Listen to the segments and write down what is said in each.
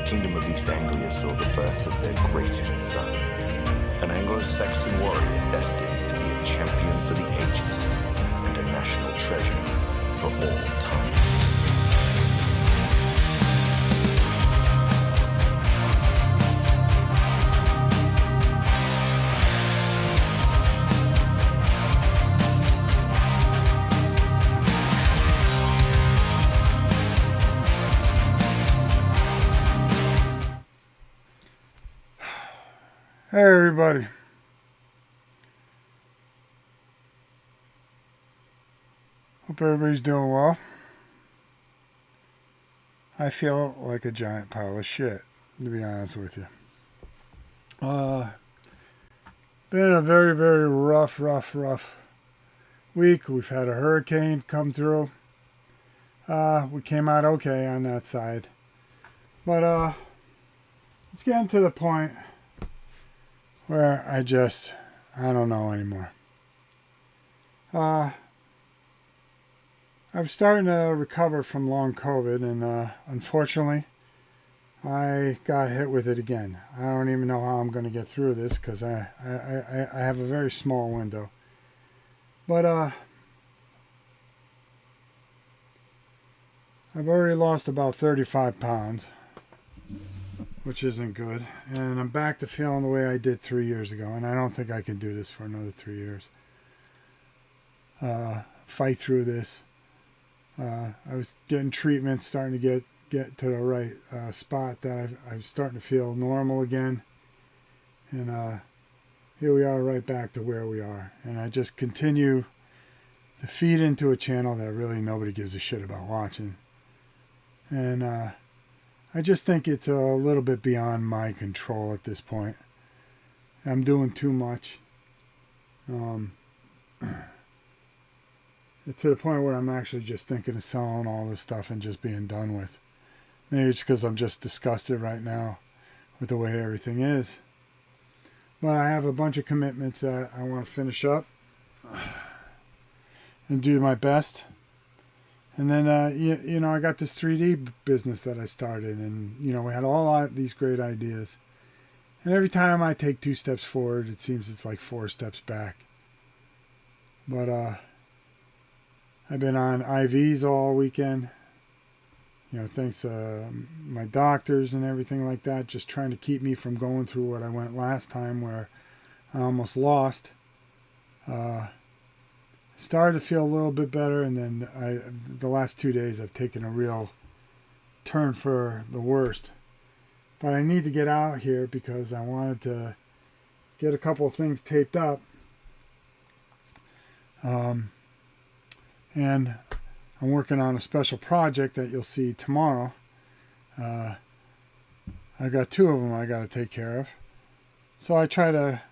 Kingdom of East Anglia saw the birth of their greatest son, an Anglo-Saxon warrior destined to be a champion for the ages and a national treasure for all time. Hey everybody. Hope everybody's doing well. I feel like a giant pile of shit, to be honest with you. Been a very, very rough week. We've had a hurricane come through. We came out okay on that side. But it's getting to the point where I don't know anymore. I'm starting to recover from long COVID, and unfortunately, I got hit with it again. I don't even know how I'm going to get through this because I have a very small window. But I've already lost about 35 pounds. Which isn't good, and I'm back to feeling the way I did 3 years ago, and I don't think I can do this for another 3 years. Fight through this. I was getting treatment, starting to get to the right spot that I'm starting to feel normal again, and here we are right back to where we are, and I just continue to feed into a channel that really nobody gives a shit about watching, and I just think it's a little bit beyond my control at this point. I'm doing too much. It's to the point where I'm actually just thinking of selling all this stuff and just being done with. Maybe it's because I'm just disgusted right now with the way everything is. But I have a bunch of commitments that I want to finish up and do my best. And then, I got this 3D business that I started, and, we had all these great ideas. And every time I take 2 steps forward, it seems it's like 4 steps back. But I've been on IVs all weekend, thanks to my doctors and everything like that, just trying to keep me from going through what I went last time where I almost lost. Started to feel a little bit better, and then the last 2 days I've taken a real turn for the worst. But I need to get out here because I wanted to get a couple of things taped up. And I'm working on a special project that you'll see tomorrow. I got 2 of them I got to take care of. So I try to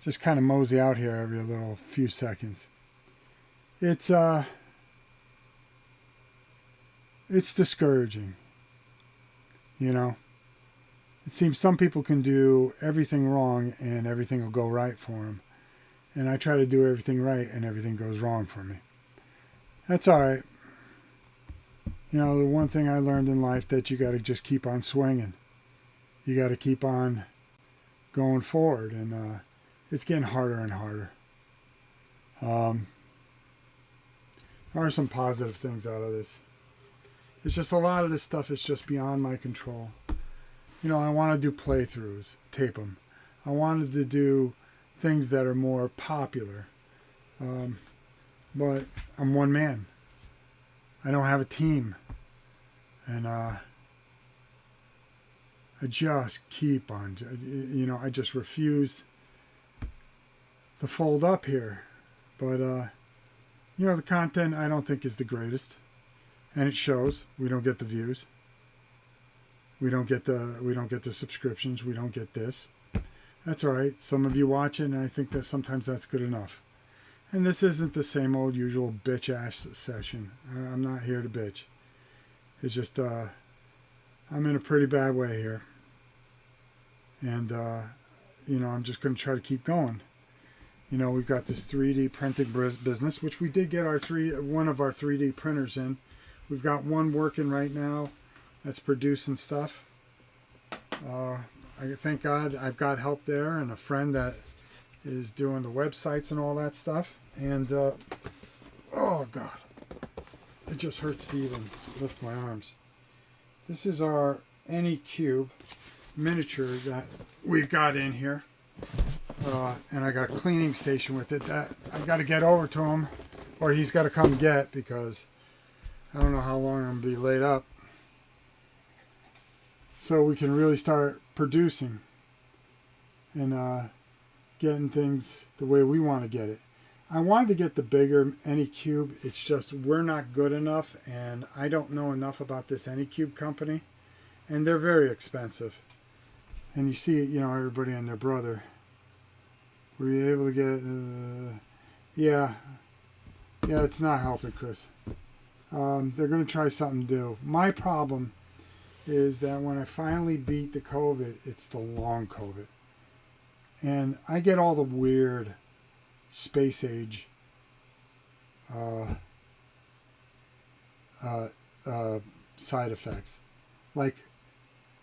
just kind of mosey out here every little few seconds. It's discouraging, It seems some people can do everything wrong and everything will go right for them. And I try to do everything right and everything goes wrong for me. That's all right. The one thing I learned in life that you got to just keep on swinging. You got to keep on going forward, and it's getting harder and harder. There are some positive things out of this. It's just a lot of this stuff is just beyond my control. I want to do playthroughs, tape them. I wanted to do things that are more popular. But I'm one man. I don't have a team. And I just keep on, I just refuse to fold up here. But, the content I don't think is the greatest, and it shows. We don't get the views. We don't get the subscriptions. We don't get this. That's all right. Some of you watch it, and I think that sometimes that's good enough. And this isn't the same old usual bitch ass session. I'm not here to bitch. It's just I'm in a pretty bad way here, and I'm just going to try to keep going. We've got this 3D printing business, which we did get one of our 3D printers in. We've got one working right now that's producing stuff. I thank God I've got help there and a friend that is doing the websites and all that stuff. And oh God, it just hurts to even lift my arms. This is our Anycube miniature that we've got in here. And I got a cleaning station with it that I've got to get over to him, or he's got to come get, because I don't know how long I'm going to be laid up. So we can really start producing and getting things the way we want to get it. I wanted to get the bigger Anycube. It's just we're not good enough, and I don't know enough about this Anycube company, and they're very expensive. And you see, you know, everybody and their brother. Were you able to get? Yeah, it's not helping, Chris. They're going to try something new. My problem is that when I finally beat the COVID, it's the long COVID. And I get all the weird space age side effects. Like,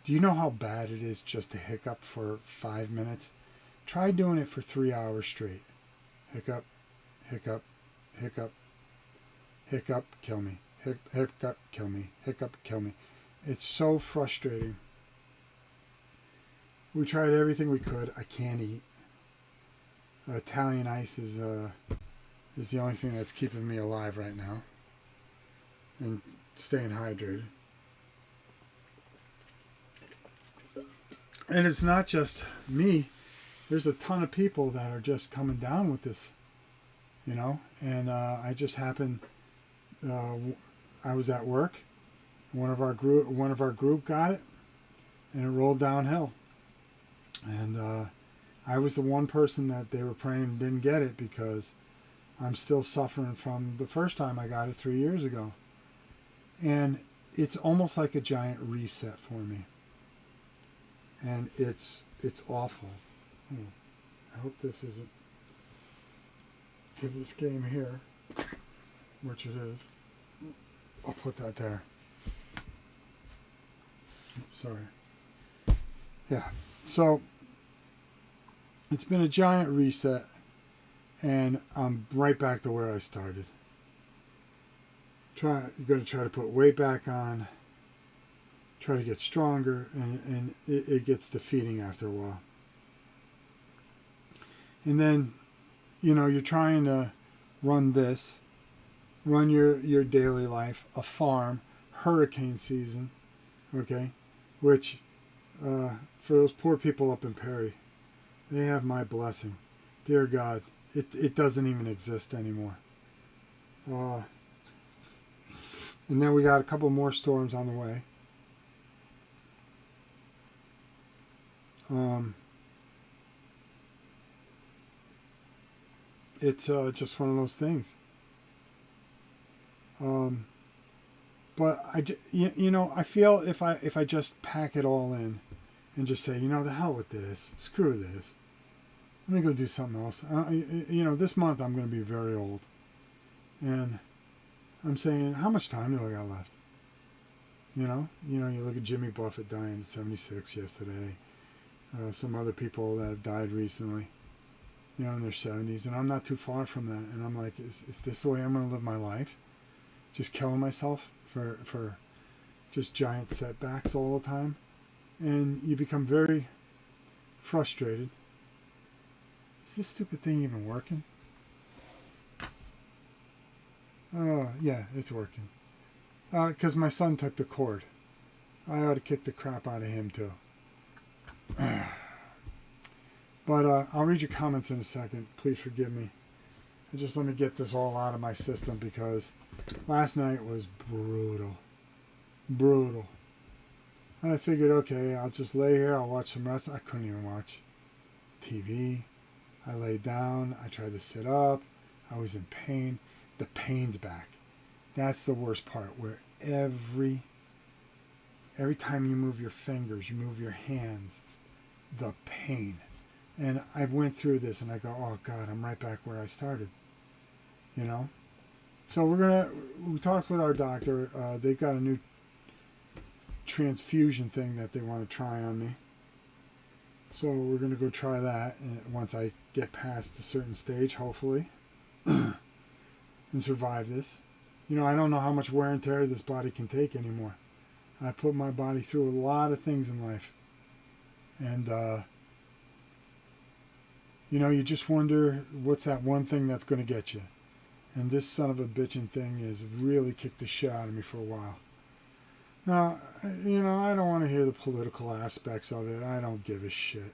do you know how bad it is just to hiccup for 5 minutes? Try doing it for 3 hours straight. Hiccup, hiccup, hiccup, hiccup, kill me. Hiccup, kill me. Hiccup, kill me. It's so frustrating. We tried everything we could. I can't eat. Italian ice is the only thing that's keeping me alive right now and staying hydrated. And it's not just me. There's a ton of people that are just coming down with this, you know. And I just happened. I was at work. One of our group got it, and it rolled downhill. And I was the one person that they were praying didn't get it, because I'm still suffering from the first time I got it 3 years ago. And it's almost like a giant reset for me. And it's awful. I hope this isn't to this game here, which it is. I'll put that there. Sorry. Yeah. So it's been a giant reset, and I'm right back to where I started. You're going to try to put weight back on, try to get stronger, and it gets defeating after a while. And then, you know, you're trying to run your daily life, a farm, hurricane season, okay, which for those poor people up in Perry, they have my blessing. Dear God, it doesn't even exist anymore. And then we got a couple more storms on the way. It's just one of those things. But you know, I feel if I just pack it all in and just say, you know, the hell with this, screw this, let me go do something else. You know, this month I'm going to be very old, and I'm saying, how much time do I got left? You know, you look at Jimmy Buffett dying at 76 yesterday. Some other people that have died recently, you know, in their 70s, and I'm not too far from that. And I'm like, is this the way I'm going to live my life? Just killing myself for just giant setbacks all the time? And you become very frustrated. Is this stupid thing even working? Oh, yeah, it's working. Because my son took the cord. I ought to kick the crap out of him too. But I'll read your comments in a second. Please forgive me. And just let me get this all out of my system, because last night was brutal. Brutal. And I figured, okay, I'll just lay here. I'll watch some wrestling. I couldn't even watch TV. I laid down. I tried to sit up. I was in pain. The pain's back. That's the worst part, where every time you move your fingers, you move your hands, the pain. And I went through this and I go, oh God, I'm right back where I started. You know? So we talked with our doctor. They've got a new transfusion thing that they want to try on me. So we're going to go try that once I get past a certain stage, hopefully, and survive this. You know, I don't know how much wear and tear this body can take anymore. I put my body through a lot of things in life. And, you know, you just wonder what's that one thing that's going to get you. And this son of a bitchin' thing has really kicked the shit out of me for a while. Now, you know, I don't want to hear the political aspects of it. I don't give a shit.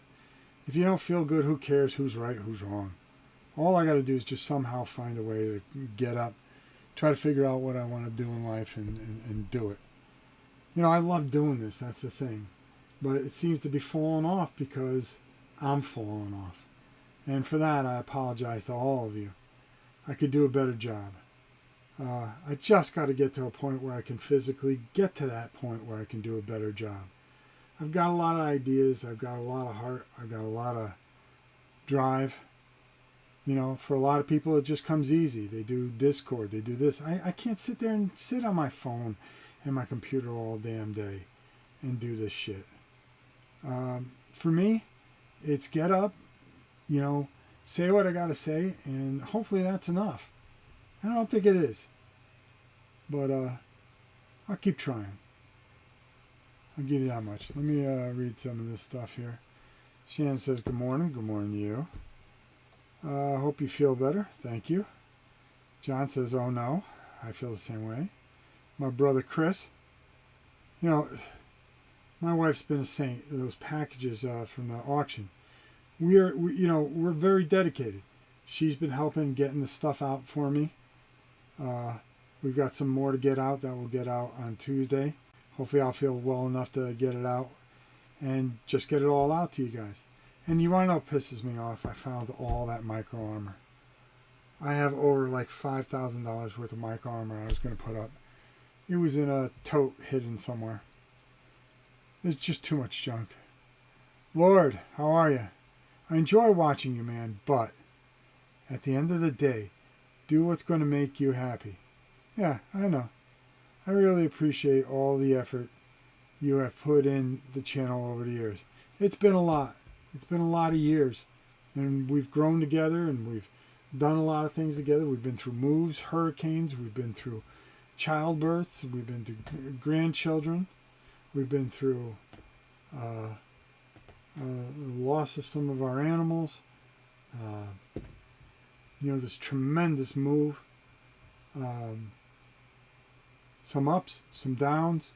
If you don't feel good, who cares who's right, who's wrong? All I got to do is just somehow find a way to get up, try to figure out what I want to do in life and do it. You know, I love doing this. That's the thing. But it seems to be falling off because I'm falling off. And for that, I apologize to all of you. I could do a better job. I just got to get to a point where I can physically get to that point where I can do a better job. I've got a lot of ideas. I've got a lot of heart. I've got a lot of drive. You know, for a lot of people, it just comes easy. They do Discord. They do this. I can't sit there and sit on my phone and my computer all damn day and do this shit. For me, it's get up, you know, say what I got to say, and hopefully that's enough. I don't think it is. But I'll keep trying. I'll give you that much. Let me read some of this stuff here. Shannon says, good morning. Good morning to you. Hope you feel better. Thank you. John says, oh no. I feel the same way. My brother Chris. You know, my wife's been a saint. Those packages from the auction. We're very dedicated. She's been helping getting the stuff out for me. We've got some more to get out that will get out on Tuesday. Hopefully I'll feel well enough to get it out and just get it all out to you guys. And you want to know what pisses me off? I found all that micro armor. I have over like $5,000 worth of micro armor I was going to put up. It was in a tote hidden somewhere. There's just too much junk. Lord, how are you? I enjoy watching you, man, but at the end of the day, do what's going to make you happy. Yeah, I know. I really appreciate all the effort you have put in the channel over the years. It's been a lot. It's been a lot of years. And we've grown together and we've done a lot of things together. We've been through moves, hurricanes. We've been through childbirths. We've been through grandchildren. We've been through the loss of some of our animals. You know, this tremendous move. Some ups, some downs.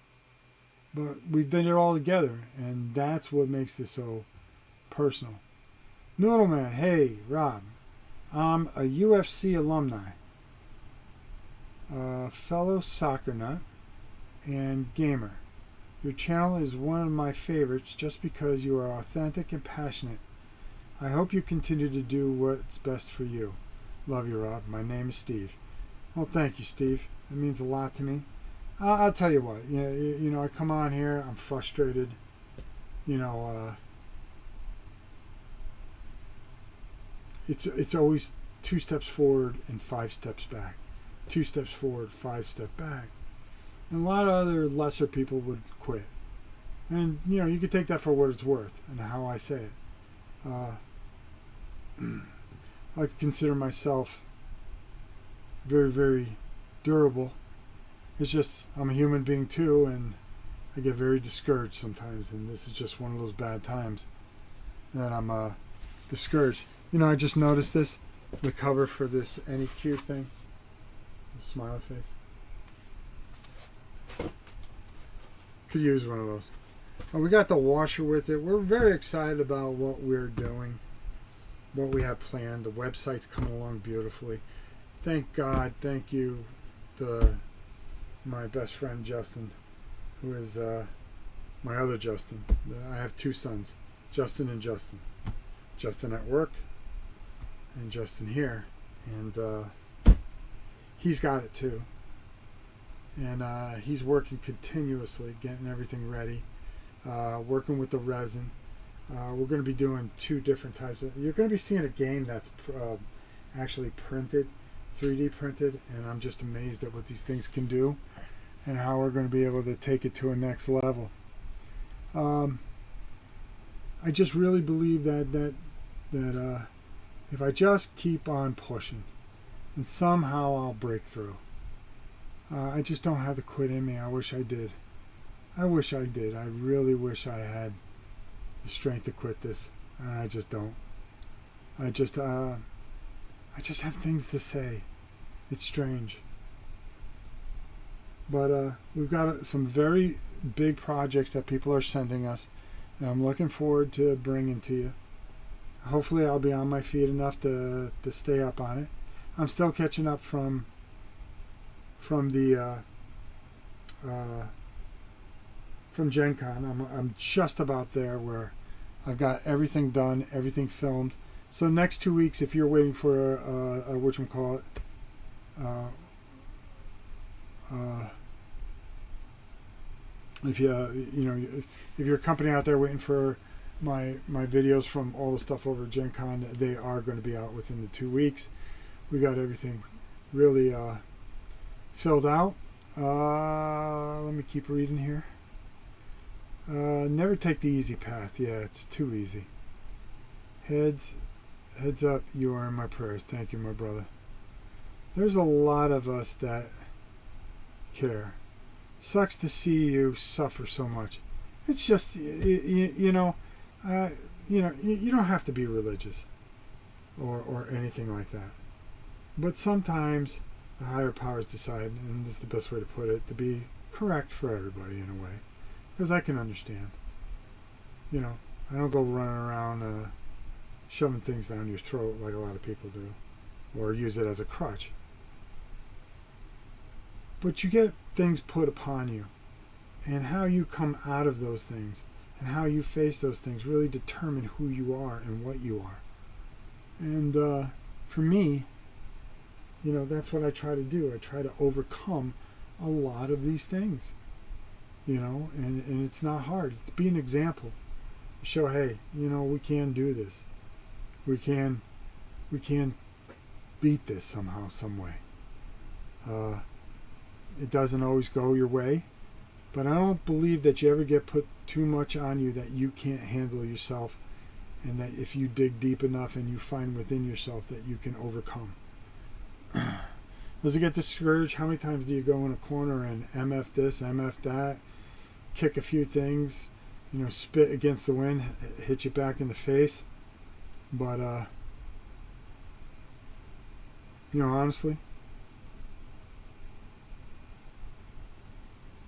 But we've done it all together. And that's what makes this so personal. Noodleman, hey, Rob. I'm a UFC alumni. Fellow soccer nut and gamer. Your channel is one of my favorites just because you are authentic and passionate. I hope you continue to do what's best for you. Love you, Rob. My name is Steve. Well, thank you, Steve. It means a lot to me. I'll tell you what. You know, I come on here. I'm frustrated. You know, it's always 2 steps forward and 5 steps back. 2 steps forward, 5 steps back. And a lot of other lesser people would quit. And, you know, you could take that for what it's worth and how I say it. I like to consider myself very, very durable. It's just, I'm a human being too, and I get very discouraged sometimes. And this is just one of those bad times that I'm discouraged. You know, I just noticed this, the cover for this NEQ thing. The smiley face. Could use one of those. We got the washer with it. We're very excited about what we're doing, what we have planned. The website's coming along beautifully. Thank God. Thank you to my best friend Justin, who is my other Justin. I have 2 sons, Justin and Justin. Justin at work and Justin here. And he's got it too. And he's working continuously, getting everything ready, working with the resin. We're going to be doing 2 different types of... You're going to be seeing a game that's actually printed, 3D printed, and I'm just amazed at what these things can do and how we're going to be able to take it to a next level. I I just really believe that if I just keep on pushing, then somehow I'll break through. I just don't have the quit in me. I wish I did. I wish I did. I really wish I had the strength to quit this, and I just don't. I just have things to say. It's strange. But we've got some very big projects that people are sending us, and I'm looking forward to bringing to you. Hopefully I'll be on my feet enough to stay up on it. I'm still catching up from the from Gen Con. I'm just about there where I've got everything done, everything filmed. So next 2 weeks, if you're waiting for a whatchamacallit, if you're a company out there waiting for my videos from all the stuff over at Gen Con, they are going to be out within the 2 weeks. We got everything really filled out. Let me keep reading here. Never take the easy path. Yeah, it's too easy. Heads up, you are in my prayers. Thank you, my brother. There's a lot of us that care. Sucks to see you suffer so much. It's just, you don't have to be religious or anything like that. But sometimes the higher powers decide, and this is the best way to put it, to be correct for everybody in a way. Because I can understand. I don't go running around shoving things down your throat like a lot of people do, or use it as a crutch. But you get things put upon you, and how you come out of those things and how you face those things really determine who you are and what you are. And for me, that's what I try to do. I try to overcome a lot of these things, and it's not hard. It's be an example. Show, hey, we can do this. We can beat this somehow, some way. It doesn't always go your way, but I don't believe that you ever get put too much on you that you can't handle yourself, and that if you dig deep enough and you find within yourself that you can overcome. Does it get discouraged? How many times do you go in a corner and MF this, MF that, kick a few things, spit against the wind, hit you back in the face? But, honestly,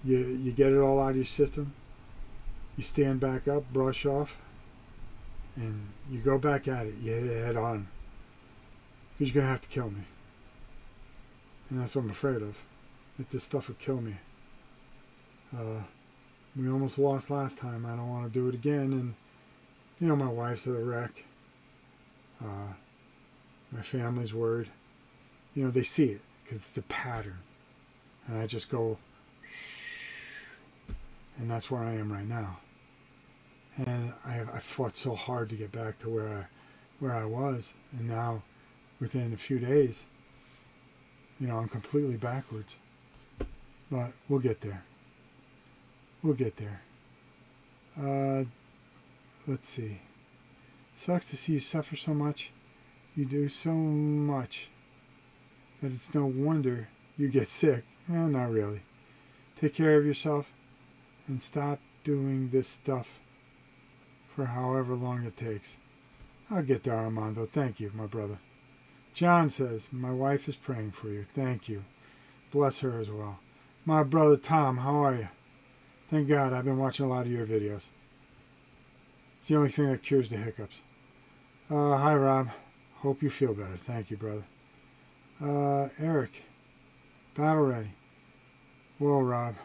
you get it all out of your system, you stand back up, brush off, and you go back at it. You hit it head on. Because you're going to have to kill me. And that's what I'm afraid of. That this stuff would kill me. We almost lost last time. I don't want to do it again. And, my wife's a wreck. My family's worried. They see it because it's a pattern. And I just go, and that's where I am right now. And I fought so hard to get back to where I was. And now, within a few days, I'm completely backwards. But we'll get there. We'll get there. Let's see. Sucks to see you suffer so much. You do so much that it's no wonder you get sick. Well, not really. Take care of yourself and stop doing this stuff for however long it takes. I'll get there, Armando. Thank you, my brother. John says, my wife is praying for you. Thank you. Bless her as well. My brother Tom, how are you? Thank God, I've been watching a lot of your videos. It's the only thing that cures the hiccups. Hi, Rob. Hope you feel better. Thank you, brother. Eric, battle ready. Whoa, Rob.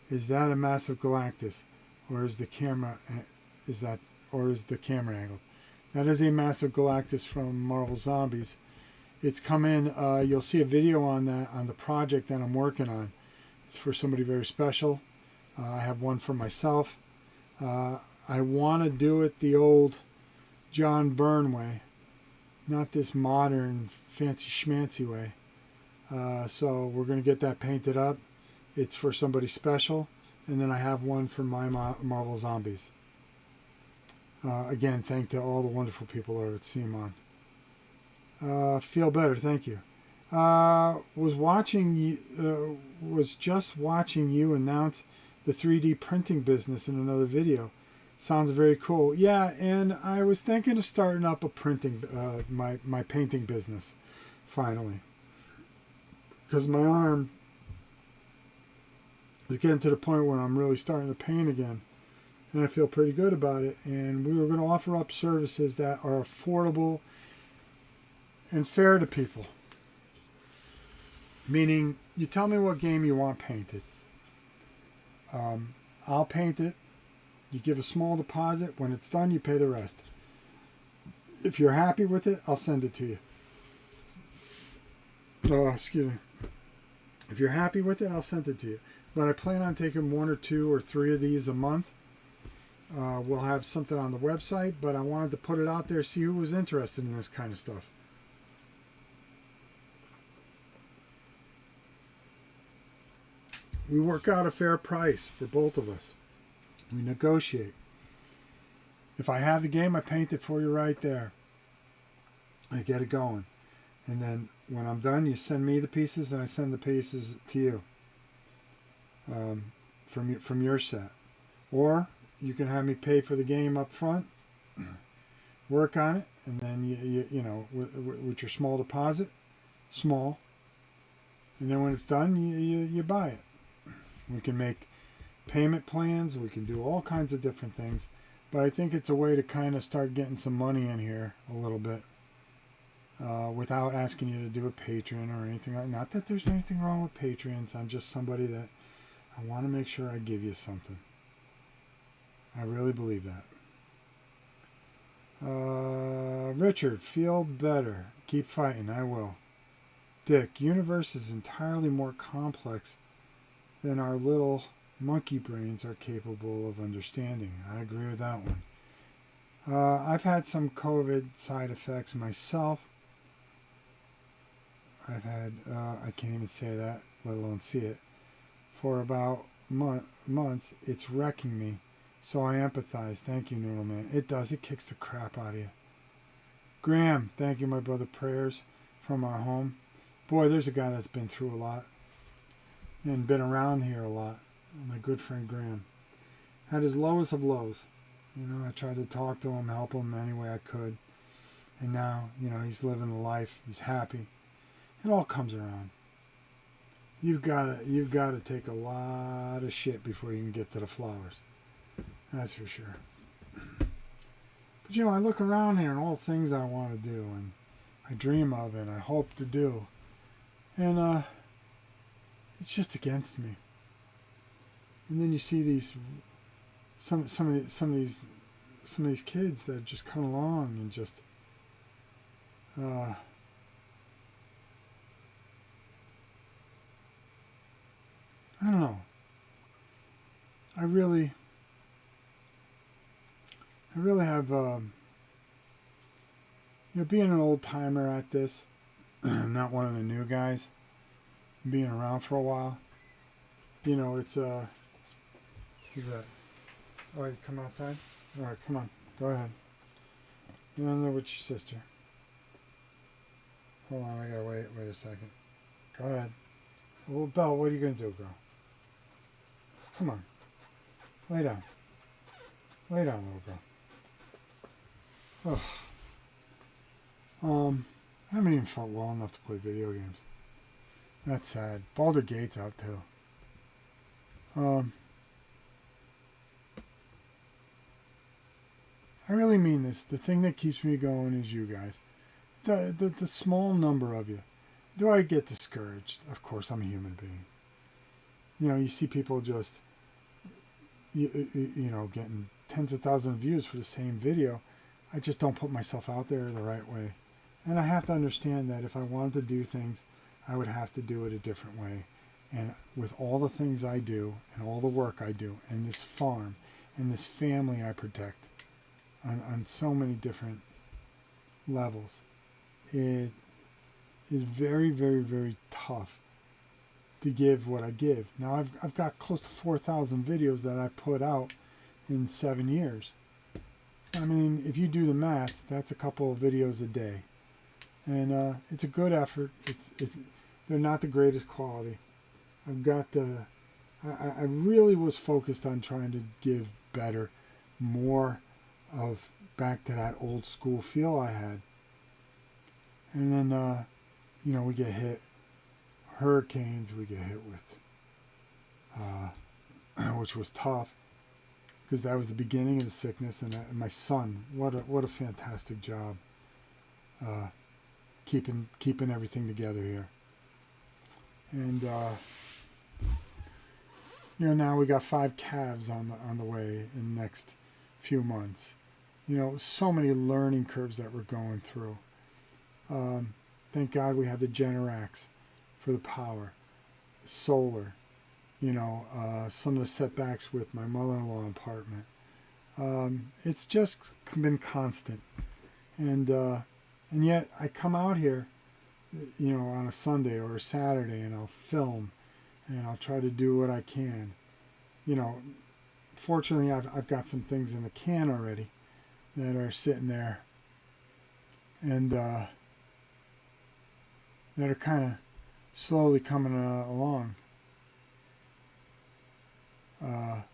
Is that a massive Galactus, or is the camera angled? That is a massive Galactus from Marvel Zombies. It's come in. You'll see a video on that on the project that I'm working on. It's for somebody very special. I have one for myself. I want to do it the old John Byrne way, not this modern fancy schmancy way. So we're going to get that painted up. It's for somebody special. And then I have one for my Marvel Zombies. Again, thank to all the wonderful people over at CMON. Feel better, thank you. Was just watching you announce the 3D printing business in another video. Sounds very cool. Yeah, and I was thinking of starting up a printing, my painting business, finally, because my arm is getting to the point where I'm really starting to paint again, and I feel pretty good about it. And we were going to offer up services that are affordable and fair to people. Meaning, you tell me what game you want painted. I'll paint it. You give a small deposit. When it's done, you pay the rest. If you're happy with it, I'll send it to you. Oh, excuse me. If you're happy with it, I'll send it to you. But I plan on taking 1 or 2 or 3 of these a month. We'll have something on the website, but I wanted to put it out there, see who was interested in this kind of stuff. We work out a fair price for both of us. We negotiate. If I have the game, I paint it for you right there. I get it going. And then when I'm done, you send me the pieces and I send the pieces to you from your set. Or you can have me pay for the game up front, work on it, and then you know, with your small deposit, small, and then when it's done, you buy it. We can make payment plans. We can do all kinds of different things. But I think it's a way to kind of start getting some money in here a little bit without asking you to do a Patreon or anything like that. Not that there's anything wrong with Patreons. I'm just somebody that I want to make sure I give you something. I really believe that. Richard, feel better. Keep fighting. I will. Dick, universe is entirely more complex than our little monkey brains are capable of understanding. I agree with that one. I've had some COVID side effects myself. I've had, I can't even say that, let alone see it. For about months, it's wrecking me. So I empathize. Thank you, Noodle Man. It does. It kicks the crap out of you. Graham, thank you, my brother. Prayers from our home. Boy, there's a guy that's been through a lot and been around here a lot. My good friend Graham. Had his lowest of lows. You know, I tried to talk to him, help him any way I could. And now, you know, he's living a life. He's happy. It all comes around. You've got to take a lot of shit before you can get to the flowers. That's for sure. But you know, I look around here and all the things I want to do and I dream of and I hope to do. And it's just against me. And then you see these some of these kids that just come along and just I don't know. I really have, you know, being an old timer at this, not one of the new guys, being around for a while, you know, it's, who's that? Oh, you come outside? All right, come on, go ahead. You're in there with your sister. Hold on, I gotta wait a second. Go ahead. Well, Belle, what are you gonna do, girl? Come on. Lay down. Lay down, little girl. I haven't even felt well enough to play video games. That's sad. Baldur's Gate's out too. I really mean this. The thing that keeps me going is you guys. The small number of you. Do I get discouraged? Of course, I'm a human being. You know, you see people just, you know, getting tens of thousands of views for the same video. I just don't put myself out there the right way. And I have to understand that if I wanted to do things, I would have to do it a different way. And with all the things I do and all the work I do and this farm and this family I protect on so many different levels, it is very, very, very tough to give what I give. Now I've got close to 4,000 videos that I've put out in 7 years. I mean, if you do the math, that's a couple of videos a day. And it's a good effort. They're not the greatest quality. I've got I really was focused on trying to give better, more of back to that old school feel I had. And then, we get hit, hurricanes, we get hit with, which was tough because that was the beginning of the sickness. And my son, what a fantastic job keeping everything together here. And now we got 5 calves on the way in the next few months. So many learning curves that we're going through. Thank God we had the Generacs for the power, solar. Some of the setbacks with my mother-in-law apartment. It's just been constant, and yet I come out here, on a Sunday or a Saturday, and I'll film, and I'll try to do what I can. Fortunately, I've got some things in the can already that are sitting there, and that are kind of slowly coming along. That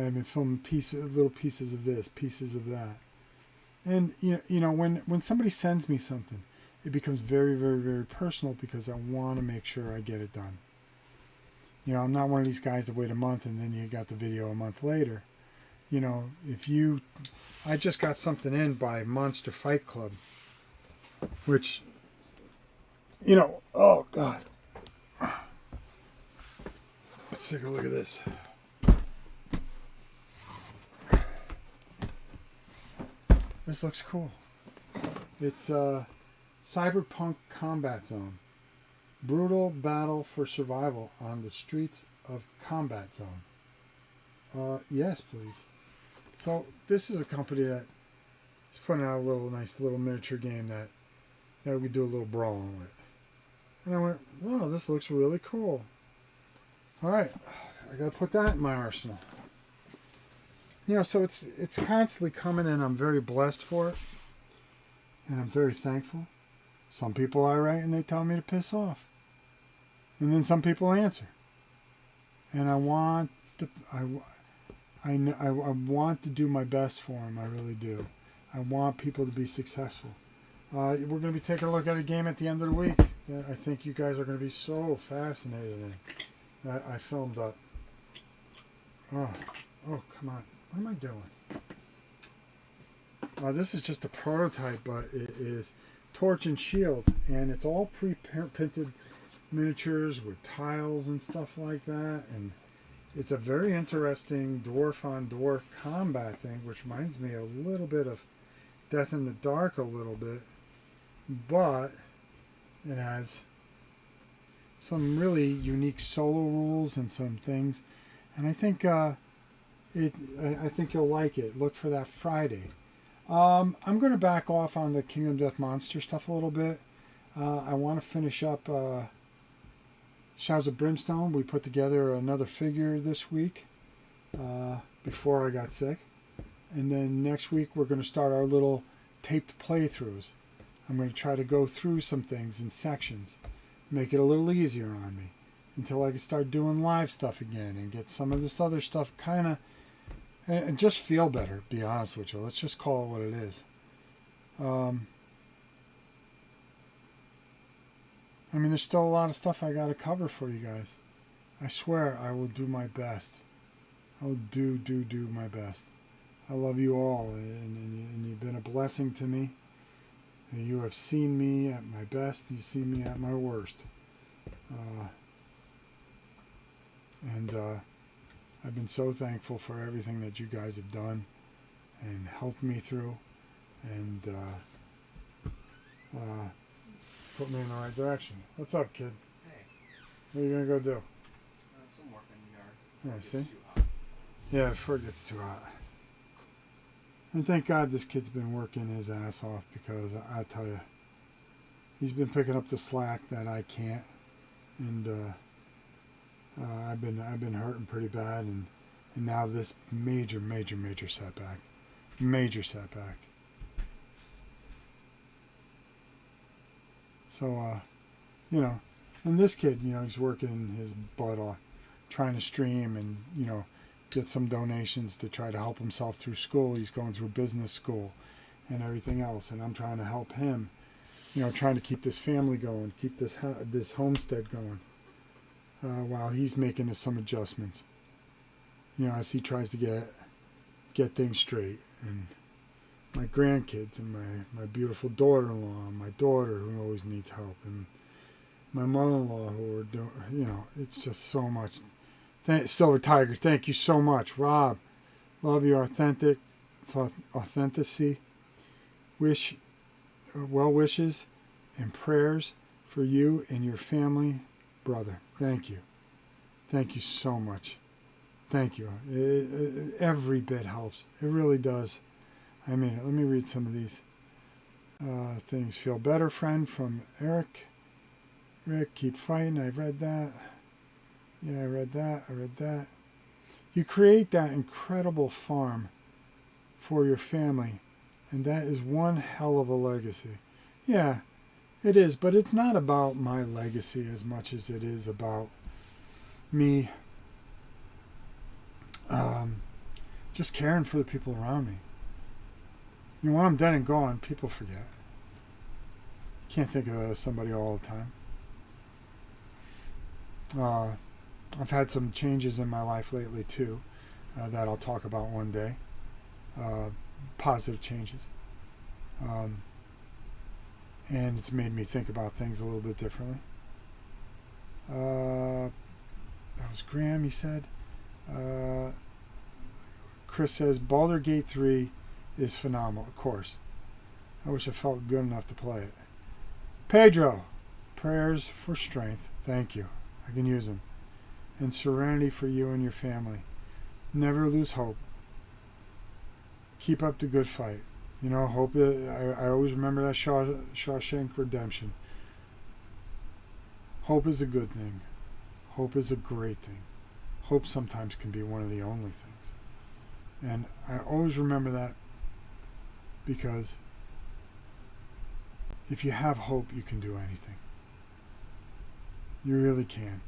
I've been filming little pieces of this, pieces of that, and when somebody sends me something, it becomes very, very, very personal because I want to make sure I get it done. I'm not one of these guys that wait a month and then you got the video a month later. I just got something in by Monster Fight Club, which, oh God. Let's take a look at this. This looks cool. It's Cyberpunk Combat Zone. Brutal battle for survival on the streets of Combat Zone. Yes, please. So this is a company that is putting out a nice little miniature game that we could do a little brawling with. And I went, wow, this looks really cool. All right, I got to put that in my arsenal. So it's constantly coming, and I'm very blessed for it, and I'm very thankful. Some people I write and they tell me to piss off, and then some people answer, and I want to do my best for them. I really do. I want people to be successful. We're going to be taking a look at a game at the end of the week that I think you guys are going to be so fascinated in. That I filmed up. Oh, come on. What am I doing? This is just a prototype, but it is Torch and Shield, and it's all pre-printed miniatures with tiles and stuff like that, and it's a very interesting dwarf-on-dwarf combat thing, which reminds me a little bit of Death in the Dark a little bit, but it has some really unique solo rules and some things, and I think I think you'll like it. Look for that Friday. I'm going to back off on the Kingdom Death Monster stuff a little bit. I want to finish up Shadows of Brimstone. We put together another figure this week before I got sick. And then next week we're going to start our little taped playthroughs. I'm going to try to go through some things in sections, make it a little easier on me until I can start doing live stuff again and get some of this other stuff kind of and just feel better, be honest with you. Let's just call it what it is. There's still a lot of stuff I got to cover for you guys. I swear I will do my best. I will do my best. I love you all, and you've been a blessing to me. And you have seen me at my best. You've seen me at my worst. I've been so thankful for everything that you guys have done and helped me through and put me in the right direction. What's up, kid? Hey. What are you going to go do? Some work in the yard. Yeah, see? Yeah, before it gets too hot. And thank God this kid's been working his ass off, because I tell you, he's been picking up the slack that I can't. And I've been hurting pretty bad, and now this major setback Major setback. So, you know, and this kid, you know, he's working his butt off, trying to stream and, you know, get some donations to try to help himself through school. He's going through business school and everything else, and I'm trying to help him, you know, trying to keep this family going, keep this homestead going, while he's making some adjustments, you know, as he tries to get things straight. And my grandkids and my beautiful daughter-in-law, and my daughter who always needs help, and my mother-in-law who are doing, you know, it's just so much. Silver Tiger, thank you so much. Rob, love your authenticity. Well wishes and prayers for you and your family, brother. Thank you. Thank you so much. Thank you. Every bit helps. It really does. I mean, let me read some of these things. Feel better, friend, from Eric. Rick, keep fighting. I've read that. Yeah, I read that. You create that incredible farm for your family, and that is one hell of a legacy. Yeah, it is, but it's not about my legacy as much as it is about me just caring for the people around me. You know, when I'm dead and gone, people forget. Can't think of somebody all the time. I've had some changes in my life lately too, that I'll talk about one day. Positive changes. And it's made me think about things a little bit differently. That was Graham, he said. Chris says, Baldur's Gate 3 is phenomenal. Of course. I wish I felt good enough to play it. Pedro, prayers for strength. Thank you. I can use them. And serenity for you and your family. Never lose hope. Keep up the good fight. You know, hope. I always remember that Shawshank Redemption. Hope is a good thing. Hope is a great thing. Hope sometimes can be one of the only things. And I always remember that, because if you have hope, you can do anything. You really can.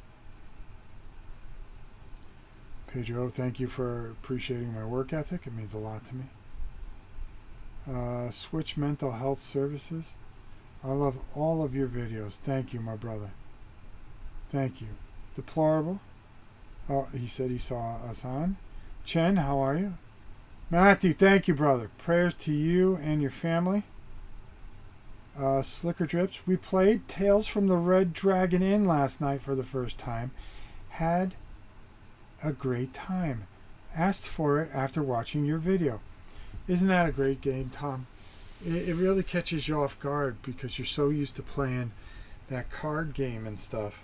Pedro, thank you for appreciating my work ethic. It means a lot to me. Switch Mental Health Services. I love all of your videos. Thank you, my brother. Thank you. Deplorable. Oh, he said he saw us on. Chen, how are you? Matthew, thank you, brother. Prayers to you and your family. Slicker Drips. We played Tales from the Red Dragon Inn last night for the first time. Had a great time. Asked for it after watching your video. Isn't that a great game, Tom? It really catches you off guard because you're so used to playing that card game and stuff.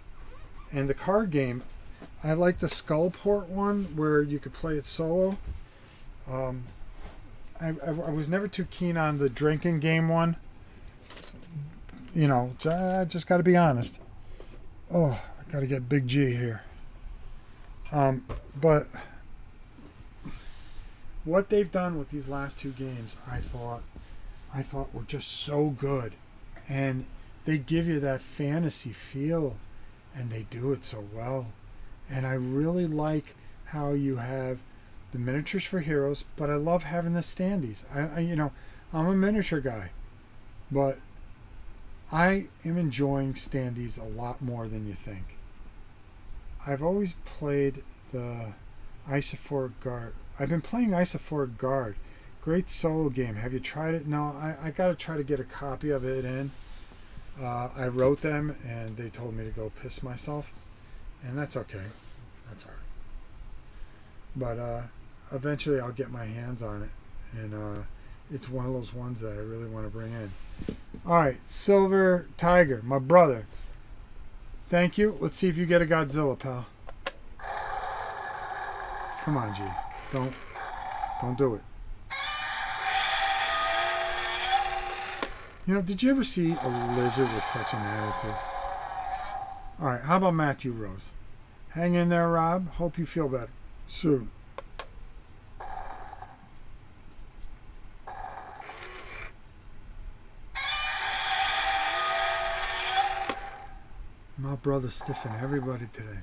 And the card game, I like the Skullport one where you could play it solo. I was never too keen on the drinking game one. You know, I just got to be honest. Oh, I got to get Big G here. But what they've done with these last two games, I thought were just so good, and they give you that fantasy feel, and they do it so well. And I really like how you have the miniatures for heroes, but I love having the standees. I'm a miniature guy, but I am enjoying standees a lot more than you think. I've always played the Isophoric Guard. I've been playing Isophoric Guard. Great solo game. Have you tried it? No, I got to try to get a copy of it in. I wrote them, and they told me to go piss myself. And that's okay. That's all right. But eventually I'll get my hands on it. And it's one of those ones that I really want to bring in. All right, Silver Tiger, my brother. Thank you. Let's see if you get a Godzilla, pal. Come on, G. Don't do it. You know, did you ever see a lizard with such an attitude? All right, how about Matthew Rose? Hang in there, Rob. Hope you feel better soon. My brother's stiffing everybody today.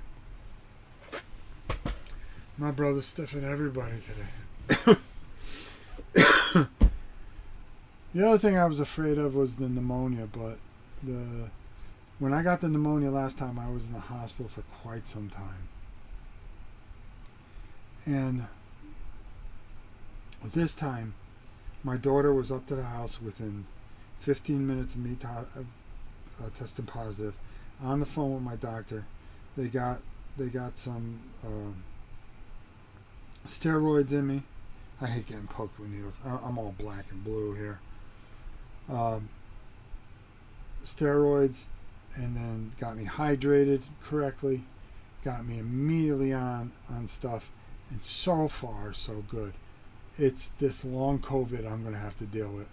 My brother's stiffing everybody today. The other thing I was afraid of was the pneumonia, but when I got the pneumonia last time, I was in the hospital for quite some time. And this time, my daughter was up to the house within 15 minutes of me testing positive. On the phone with my doctor, they got some steroids in me. I hate getting poked with needles. I'm all black and blue here. Steroids, and then got me hydrated correctly, got me immediately on stuff, and so far so good. It's this long COVID I'm going to have to deal with.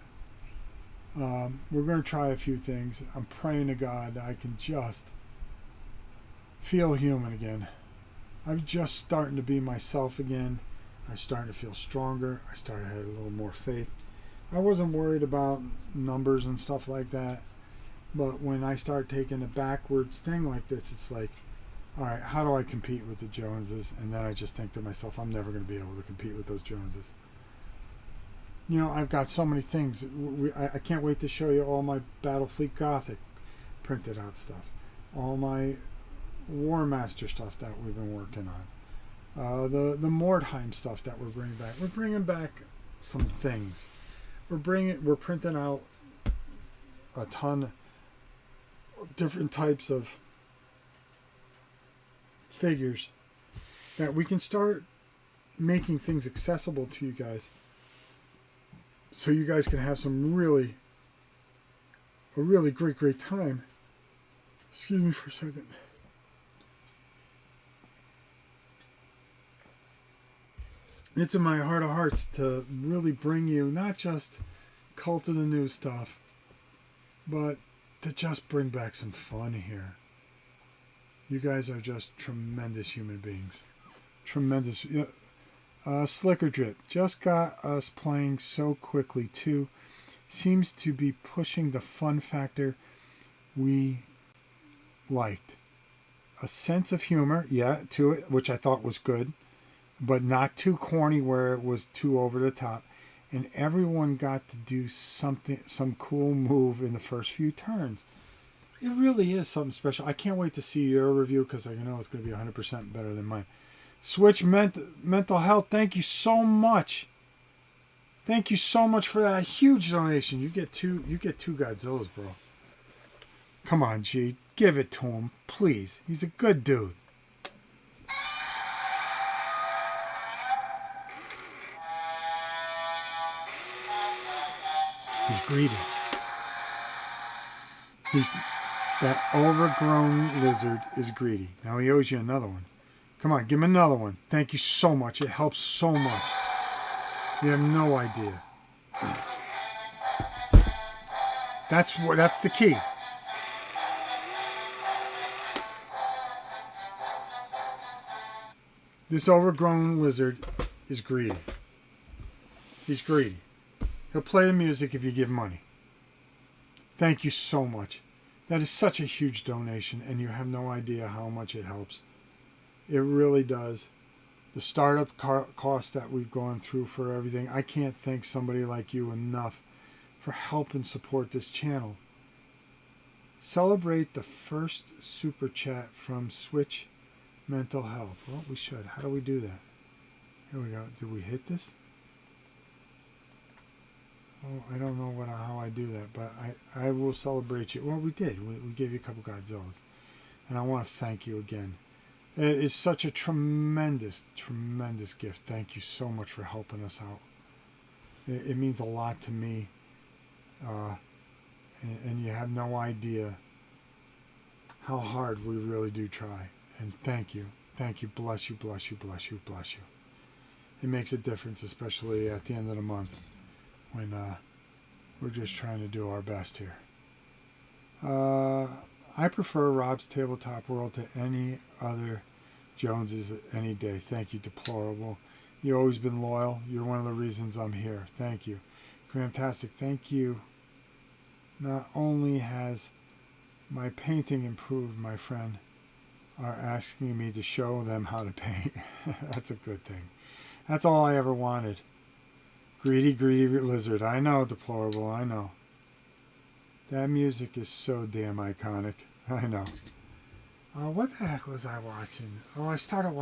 We're going to try a few things. I'm praying to God that I can just feel human again. I'm just starting to be myself again. I'm starting to feel stronger. I started to have a little more faith. I wasn't worried about numbers and stuff like that. But when I start taking a backwards thing like this, it's like, all right, how do I compete with the Joneses? And then I just think to myself, I'm never going to be able to compete with those Joneses. You know, I've got so many things. I can't wait to show you all my Battlefleet Gothic printed out stuff. All my War Master stuff that we've been working on. The Mordheim stuff that we're bringing back. We're bringing back some things. We're printing out a ton of different types of figures that we can start making things accessible to you guys, so you guys can have a really great time. Excuse me for a second. It's in my heart of hearts to really bring you not just Cult of the New stuff, but to just bring back some fun here. You guys are just tremendous human beings. Tremendous. Slicker Drip just got us playing so quickly too. Seems to be pushing the fun factor we liked. A sense of humor, to it, which I thought was good, but not too corny where it was too over the top. And everyone got to do some cool move in the first few turns. It really is something special. I can't wait to see your review because I know it's going to be 100% better than mine. Switch Mental Health, thank you so much. Thank you so much for that huge donation. You get two Godzillas, bro. Come on, G. Give it to him, please. He's a good dude. He's greedy. That overgrown lizard is greedy. Now he owes you another one. Come on, give him another one. Thank you so much. It helps so much. You have no idea. That's the key. This overgrown lizard is greedy. He's greedy. He'll play the music if you give money. Thank you so much. That is such a huge donation, and you have no idea how much it helps. It really does. The startup costs that we've gone through for everything, I can't thank somebody like you enough for helping support this channel. Celebrate the first super chat from Switch Mental Health. Well, we should. How do we do that? Here we go. Did we hit this? Oh, I don't know how I do that, but I will celebrate you. Well, we did. We gave you a couple Godzillas. And I want to thank you again. It is such a tremendous, tremendous gift. Thank you so much for helping us out. It means a lot to me. And you have no idea how hard we really do try. And thank you. Thank you. Bless you, bless you, bless you, bless you. It makes a difference, especially at the end of the month, when we're just trying to do our best here. I prefer Rob's Tabletop World to any other Joneses any day. Thank you, Deplorable. You've always been loyal. You're one of the reasons I'm here. Thank you. Gramtastic, thank you. Not only has my painting improved, my friend, are asking me to show them how to paint. That's a good thing. That's all I ever wanted. Greedy, greedy lizard. I know, deplorable. I know. That music is so damn iconic. I know. What the heck was I watching? Oh, I started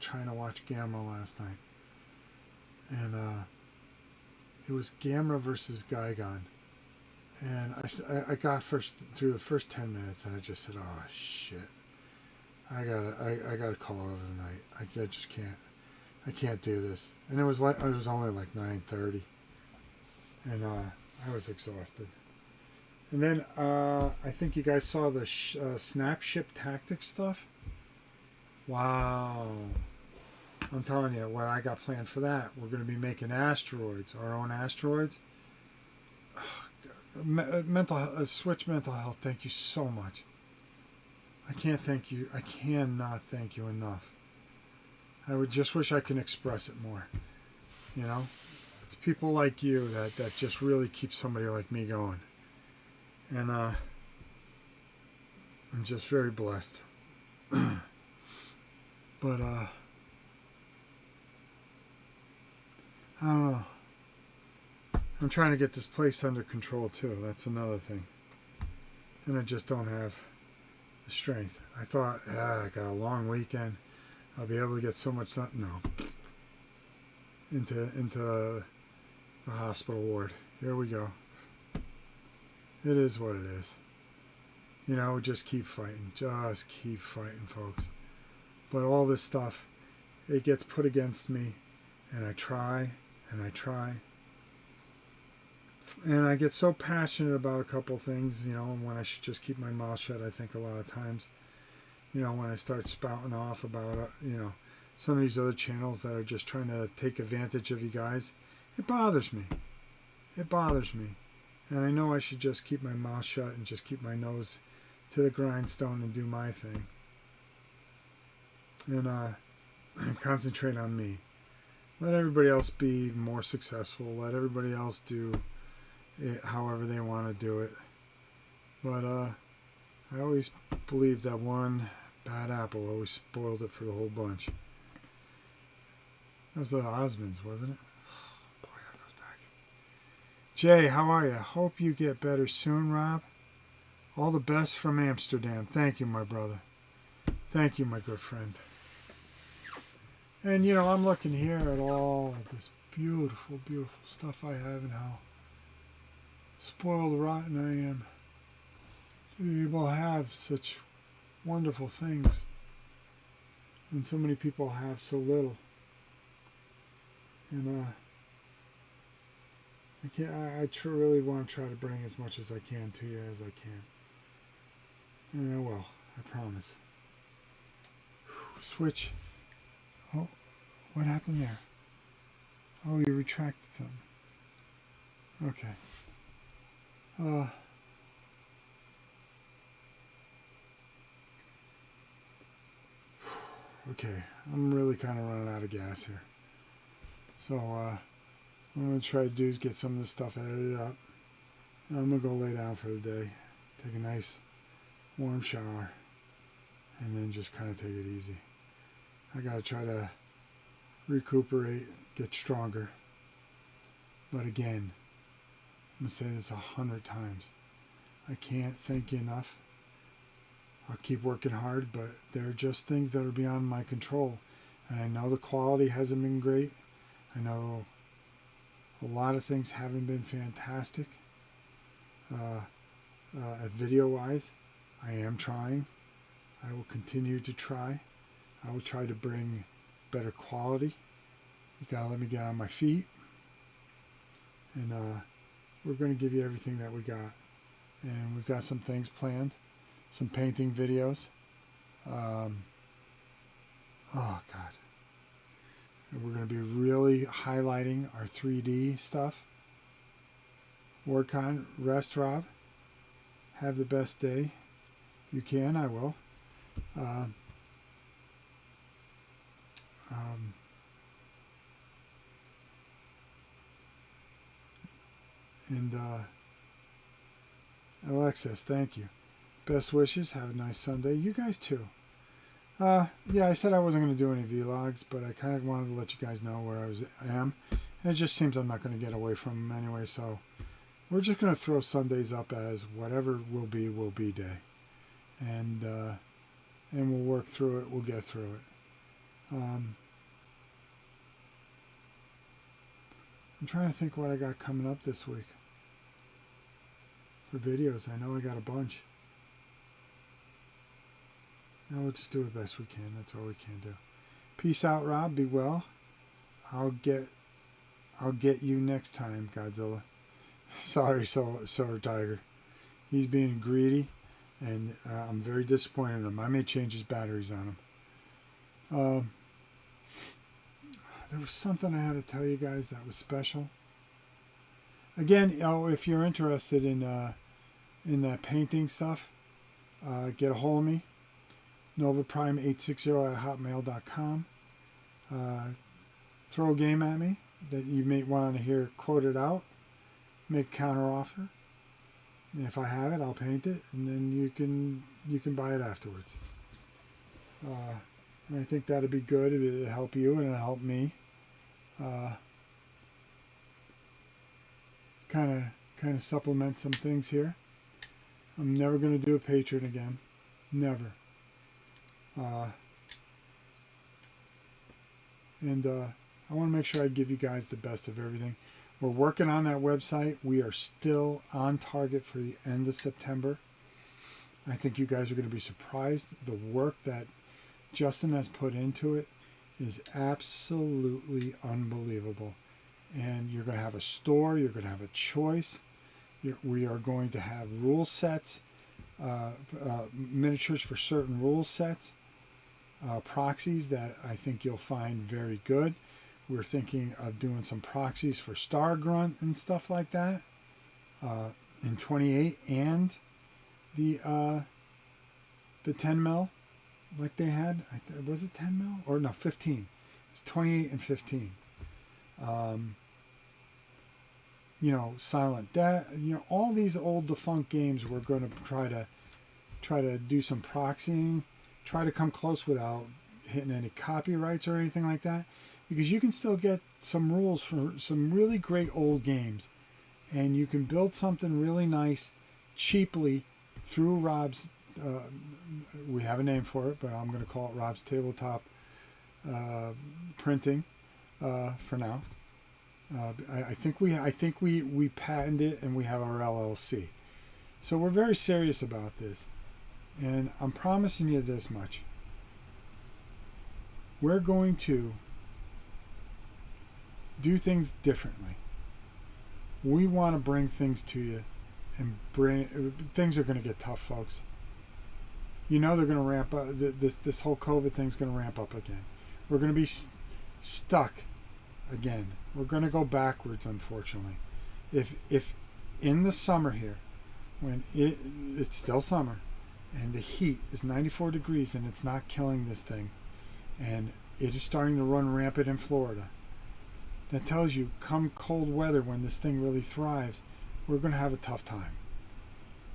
trying to watch Gamma last night. And it was Gamma versus Gigon. And I got through the first 10 minutes, and I just said, "Oh shit, I gotta call it a night. I just can't. I can't do this." And it was only like 9:30, and I was exhausted. And then I think you guys saw the Snap Ship Tactics stuff. Wow. I'm telling you, what I got planned for that, we're going to be making asteroids, our own asteroids. Switch Mental Health, thank you so much. I can't thank you. I cannot thank you enough. I would just wish I could express it more. You know, it's people like you that just really keep somebody like me going. And I'm just very blessed. But I don't know. I'm trying to get this place under control too. That's another thing. And I just don't have the strength. I thought, I got a long weekend. I'll be able to get so much done. No. Into the hospital ward. Here we go. It is what it is. You know, just keep fighting. Just keep fighting, folks. But all this stuff, it gets put against me. And I try, and I try. And I get so passionate about a couple things, you know, and when I should just keep my mouth shut, I think a lot of times. You know, when I start spouting off about, you know, some of these other channels that are just trying to take advantage of you guys, it bothers me. It bothers me. And I know I should just keep my mouth shut and just keep my nose to the grindstone and do my thing. And concentrate on me. Let everybody else be more successful. Let everybody else do it however they want to do it. But I always believe that one bad apple always spoiled it for the whole bunch. That was the Osmonds, wasn't it? Boy, that goes back. Jay, how are you? Hope you get better soon, Rob. All the best from Amsterdam. Thank you, my brother. Thank you, my good friend. And, you know, I'm looking here at all this beautiful, beautiful stuff I have and how spoiled rotten I am to be able to have such wonderful things when so many people have so little. And I really want to try to bring as much as I can to you as I can. And I will, I promise. Switch. Oh, what happened there? Oh, you retracted something. Okay. Okay, I'm really kind of running out of gas here. So, what I'm going to try to do is get some of this stuff edited up. And I'm going to go lay down for the day. Take a nice warm shower. And then just kind of take it easy. I got to try to recuperate, get stronger. But again, I'm going to say this 100 times. I can't thank you enough. I'll keep working hard, but there are just things that are beyond my control. And I know the quality hasn't been great. I know a lot of things haven't been fantastic. Video-wise, I am trying. I will continue to try. I will try to bring better quality. You gotta let me get on my feet. And we're going to give you everything that we got. And we've got some things planned. Some painting videos. Oh, God. And we're going to be really highlighting our 3D stuff. Work on. Rest, Rob. Have the best day you can. I will. And Alexis, thank you. Best wishes. Have a nice Sunday. You guys too. Yeah, I said I wasn't going to do any vlogs, but I kind of wanted to let you guys know where I am. And it just seems I'm not going to get away from them anyway, so we're just going to throw Sundays up as whatever will be day. And we'll work through it. We'll get through it. I'm trying to think what I got coming up this week for videos. I know I got a bunch. Now we'll just do the best we can. That's all we can do. Peace out, Rob. Be well. I'll get you next time, Godzilla. Sorry, Silver Tiger. He's being greedy, and I'm very disappointed in him. I may change his batteries on him. There was something I had to tell you guys that was special. Again, if you're interested in that painting stuff, get a hold of me. NovaPrime860@hotmail.com. Throw a game at me that you may want to hear quoted out. Make a counter offer. And if I have it, I'll paint it, and then you can buy it afterwards. And I think that'd be good. It'll help you and it'll help me. Kind of supplement some things here. I'm never going to do a Patreon again. Never. I want to make sure I give you guys the best of everything. We're working on that website. We are still on target for the end of September. I think you guys are going to be surprised. The work that Justin has put into it is absolutely unbelievable. And you're going to have a store. You're going to have a choice. We are going to have rule sets, miniatures for certain rule sets, proxies that I think you'll find very good. We're thinking of doing some proxies for Star Grunt and stuff like that in 28 and the 10 mil like they had. Was it 10 mil or no 15? It's 28 and 15. Silent Death. All these old defunct games. We're going to try to do some proxying. Try to come close without hitting any copyrights or anything like that. Because you can still get some rules for some really great old games. And you can build something really nice cheaply through Rob's, we have a name for it, but I'm going to call it Rob's Tabletop Printing for now. I think we patented it and we have our LLC. So we're very serious about this. And I'm promising you this much. We're going to do things differently. We want to bring things to you, and things are going to get tough, folks. They're going to ramp up. This whole COVID thing's going to ramp up again. We're going to be stuck again. We're going to go backwards, unfortunately. If in the summer here, when it's still summer, and the heat is 94 degrees and it's not killing this thing, and it is starting to run rampant in Florida, that tells you come cold weather, when this thing really thrives, we're going to have a tough time.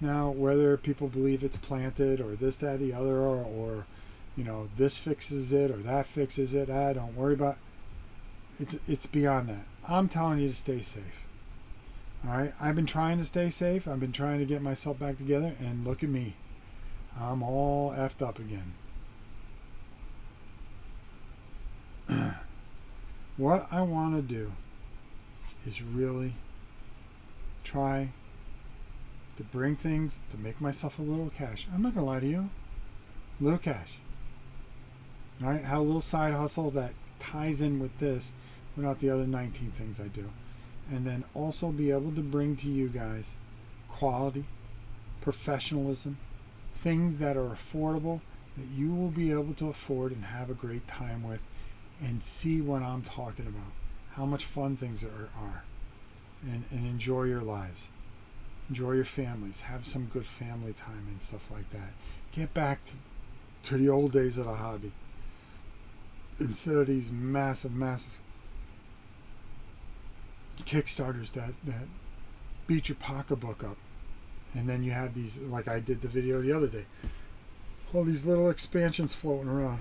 Now, whether people believe it's planted or this, that, the other, or this fixes it or that fixes it, don't worry about it. It's beyond that. I'm telling you to stay safe. All right? I've been trying to stay safe. I've been trying to get myself back together, and look at me. I'm all effed up again. What I want to do is really try to bring things to make myself a little cash. I'm not going to lie to you. Little cash. All right? Have a little side hustle that ties in with this without the other 19 things I do. And then also be able to bring to you guys quality, professionalism, things that are affordable, that you will be able to afford and have a great time with, and see what I'm talking about. How much fun things are. And enjoy your lives. Enjoy your families. Have some good family time and stuff like that. Get back to the old days of the hobby. Instead of these massive Kickstarters that beat your pocketbook up And then you have these, like I did the video the other day, all these little expansions floating around.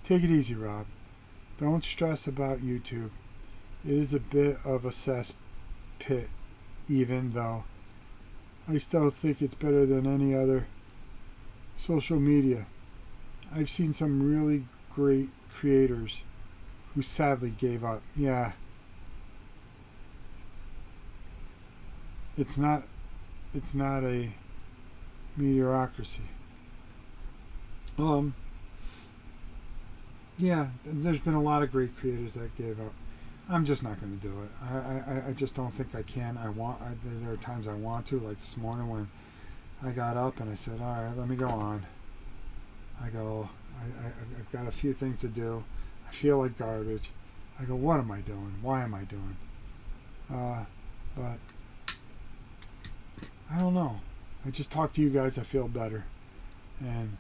Take it easy, Rob. Don't stress about YouTube. It is a bit of a cesspit, even though I still think it's better than any other social media. I've seen some really great creators who sadly gave up. Yeah. It's not a mediocrity. Yeah, there's been a lot of great creators that gave up. I'm just not going to do it. I just don't think I can. There are times I want to, like this morning when I got up and I said, all right, let me go on. I've got a few things to do. I feel like garbage. I go, what am I doing? Why am I doing? But I don't know. I just talk to you guys. I feel better. And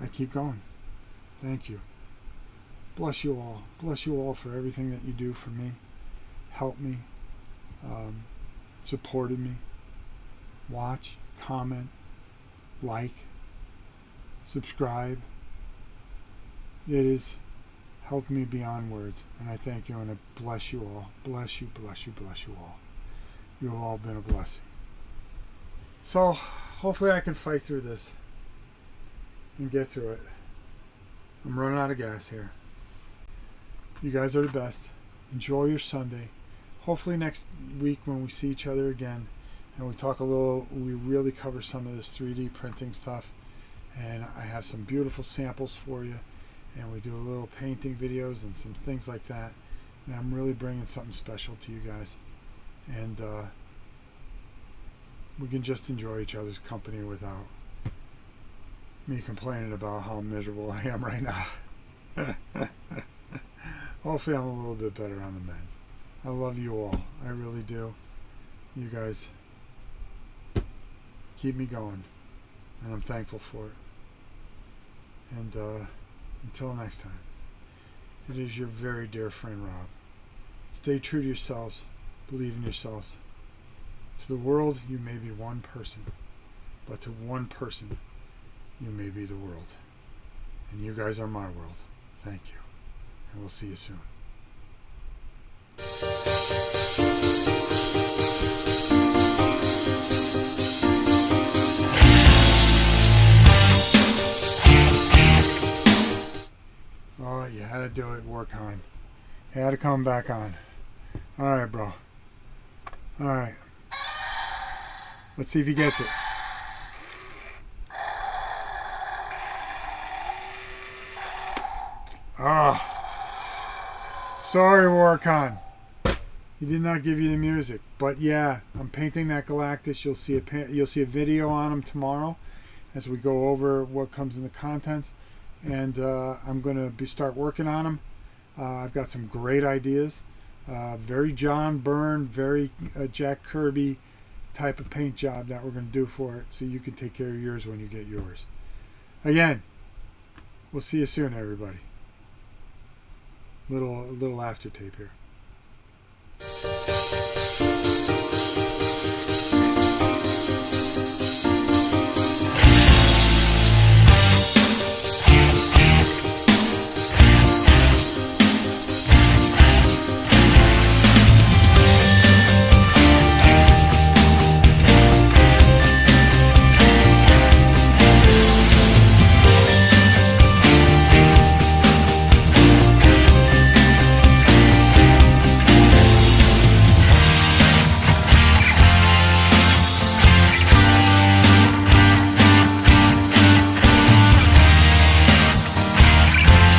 I keep going. Thank you. Bless you all. Bless you all for everything that you do for me. Help me. Supported me. Watch. Comment. Like. Subscribe. It has helped me beyond words. And I thank you and I bless you all. Bless you, bless you, bless you all. You have all been a blessing. So hopefully I can fight through this and get through it. I'm running out of gas here. You guys are the best. Enjoy your Sunday. Hopefully next week when we see each other again and we talk a little, we really cover some of this 3D printing stuff. And I have some beautiful samples for you. And we do a little painting videos and some things like that. And I'm really bringing something special to you guys. And we can just enjoy each other's company without me complaining about how miserable I am right now. Hopefully I'm a little bit better on the mend. I love you all. I really do. You guys keep me going. And I'm thankful for it. And until next time, it is your very dear friend Rob. Stay true to yourselves. Believe in yourselves. To the world, you may be one person. But to one person, you may be the world. And you guys are my world. Thank you. And we'll see you soon. Oh, you had to do it. Work on. You had to come back on. All right, bro. All right. Let's see if he gets it. Ah. Sorry, Warcon. He did not give you the music. But yeah, I'm painting that Galactus. You'll see a video on him tomorrow as we go over what comes in the contents. And I'm going to start working on him. I've got some great ideas. Very John Byrne, very Jack Kirby type of paint job that we're going to do for it, so you can take care of yours when you get yours. Again, we'll see you soon, everybody. Little aftertape here.